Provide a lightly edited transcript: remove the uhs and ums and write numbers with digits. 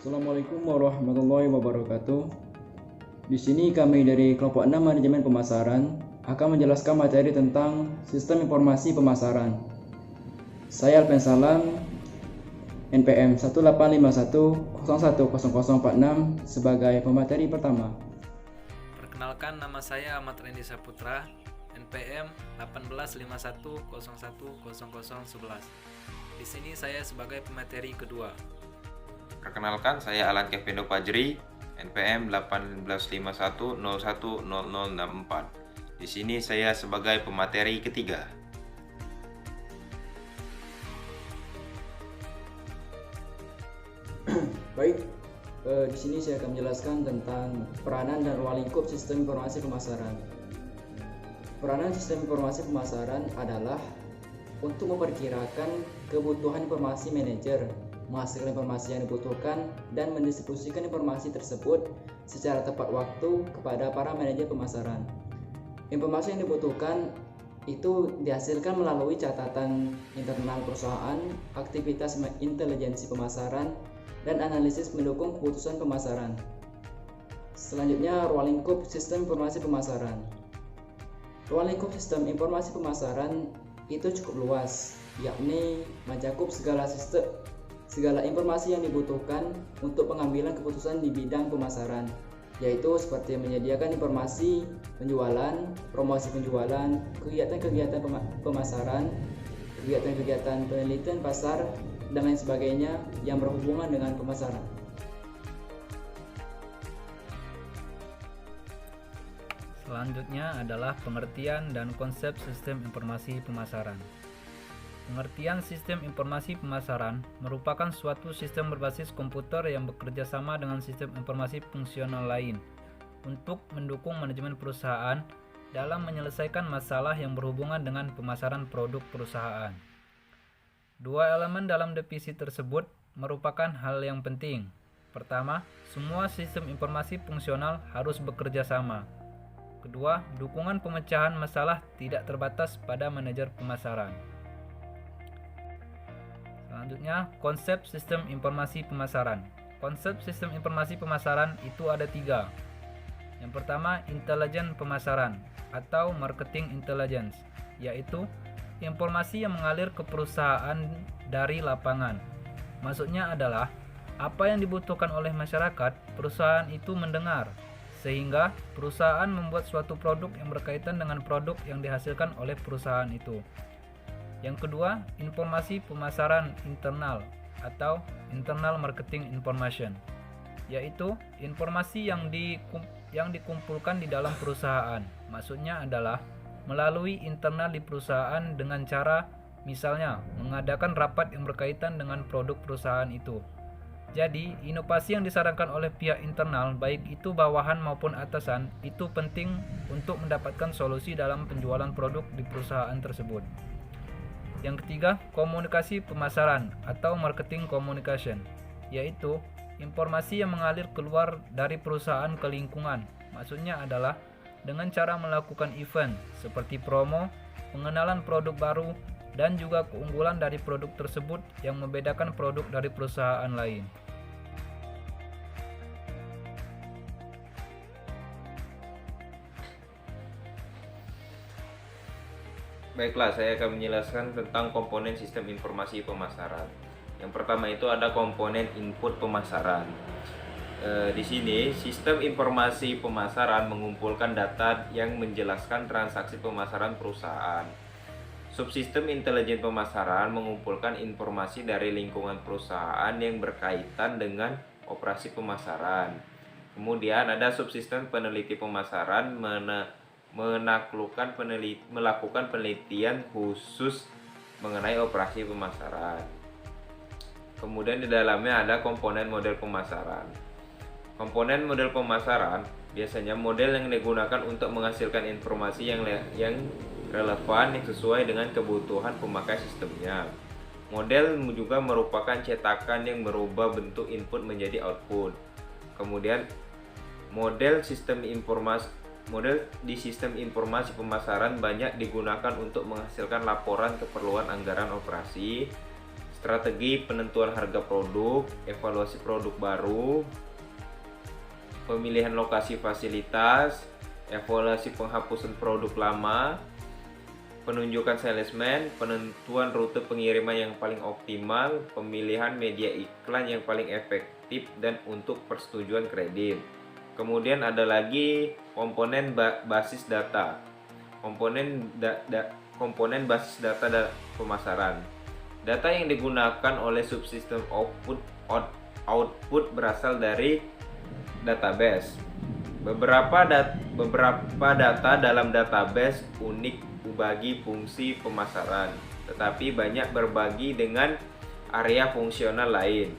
Assalamualaikum warahmatullahi wabarakatuh. Di sini kami dari kelompok 6 Manajemen Pemasaran akan menjelaskan materi tentang Sistem Informasi Pemasaran. Saya Alpen Salam, NPM 1851010046 sebagai pemateri pertama. Perkenalkan, nama saya Ahmad Rendi Saputra, NPM 1851010011. Di sini saya sebagai pemateri kedua. Perkenalkan, saya Alan Kevin Fajri, NPM 1851010064. Di sini saya sebagai pemateri ketiga. Baik, di sini saya akan menjelaskan tentang peranan dan ruang lingkup sistem informasi pemasaran. Peranan sistem informasi pemasaran adalah untuk memperkirakan kebutuhan informasi manajer, menghasilkan informasi yang dibutuhkan, dan mendistribusikan informasi tersebut secara tepat waktu kepada para manajer pemasaran. Informasi yang dibutuhkan itu dihasilkan melalui catatan internal perusahaan, aktivitas intelijensi pemasaran, dan analisis mendukung keputusan pemasaran. Selanjutnya, ruang lingkup sistem informasi pemasaran. Ruang lingkup sistem informasi pemasaran itu cukup luas, yakni mencakup segala informasi yang dibutuhkan untuk pengambilan keputusan di bidang pemasaran, yaitu seperti menyediakan informasi penjualan, promosi penjualan, kegiatan-kegiatan pemasaran, kegiatan-kegiatan penelitian pasar, dan lain sebagainya yang berhubungan dengan pemasaran. Selanjutnya adalah pengertian dan konsep sistem informasi pemasaran. Pengertian sistem informasi pemasaran merupakan suatu sistem berbasis komputer yang bekerja sama dengan sistem informasi fungsional lain untuk mendukung manajemen perusahaan dalam menyelesaikan masalah yang berhubungan dengan pemasaran produk perusahaan. Dua elemen dalam definisi tersebut merupakan hal yang penting. Pertama, semua sistem informasi fungsional harus bekerja sama. Kedua, dukungan pemecahan masalah tidak terbatas pada manajer pemasaran. Selanjutnya, konsep sistem informasi pemasaran. Konsep sistem informasi pemasaran itu ada 3. Yang pertama, intelijen pemasaran atau marketing intelligence, yaitu informasi yang mengalir ke perusahaan dari lapangan. Maksudnya adalah apa yang dibutuhkan oleh masyarakat, perusahaan itu mendengar, sehingga perusahaan membuat suatu produk yang berkaitan dengan produk yang dihasilkan oleh perusahaan itu. Yang kedua, informasi pemasaran internal atau internal marketing information, yaitu informasi yang dikumpulkan di dalam perusahaan. Maksudnya adalah melalui internal di perusahaan dengan cara misalnya mengadakan rapat yang berkaitan dengan produk perusahaan itu. Jadi, inovasi yang disarankan oleh pihak internal, baik itu bawahan maupun atasan, itu penting untuk mendapatkan solusi dalam penjualan produk di perusahaan tersebut. Yang ketiga, komunikasi pemasaran atau marketing communication, yaitu informasi yang mengalir keluar dari perusahaan ke lingkungan. Maksudnya adalah dengan cara melakukan event seperti promo, pengenalan produk baru, dan juga keunggulan dari produk tersebut yang membedakan produk dari perusahaan lain. Baiklah, saya akan menjelaskan tentang komponen sistem informasi pemasaran. Yang pertama itu ada komponen input pemasaran. Di sini, sistem informasi pemasaran mengumpulkan data yang menjelaskan transaksi pemasaran perusahaan. Subsistem intelijen pemasaran mengumpulkan informasi dari lingkungan perusahaan yang berkaitan dengan operasi pemasaran. Kemudian ada subsistem peneliti pemasaran melakukan penelitian khusus mengenai operasi pemasaran. Kemudian di dalamnya ada komponen model pemasaran. Komponen model pemasaran biasanya model yang digunakan untuk menghasilkan informasi yang relevan yang sesuai dengan kebutuhan pemakai sistemnya. Model juga merupakan cetakan yang merubah bentuk input menjadi output. Kemudian model di sistem informasi pemasaran banyak digunakan untuk menghasilkan laporan keperluan anggaran operasi, strategi penentuan harga produk, evaluasi produk baru, pemilihan lokasi fasilitas, evaluasi penghapusan produk lama, penunjukan salesman, penentuan rute pengiriman yang paling optimal, pemilihan media iklan yang paling efektif dan untuk persetujuan kredit. Kemudian ada lagi komponen basis data. Komponen basis data pemasaran. Data yang digunakan oleh subsistem output berasal dari database. Beberapa data dalam database unik bagi fungsi pemasaran, tetapi banyak berbagi dengan area fungsional lain.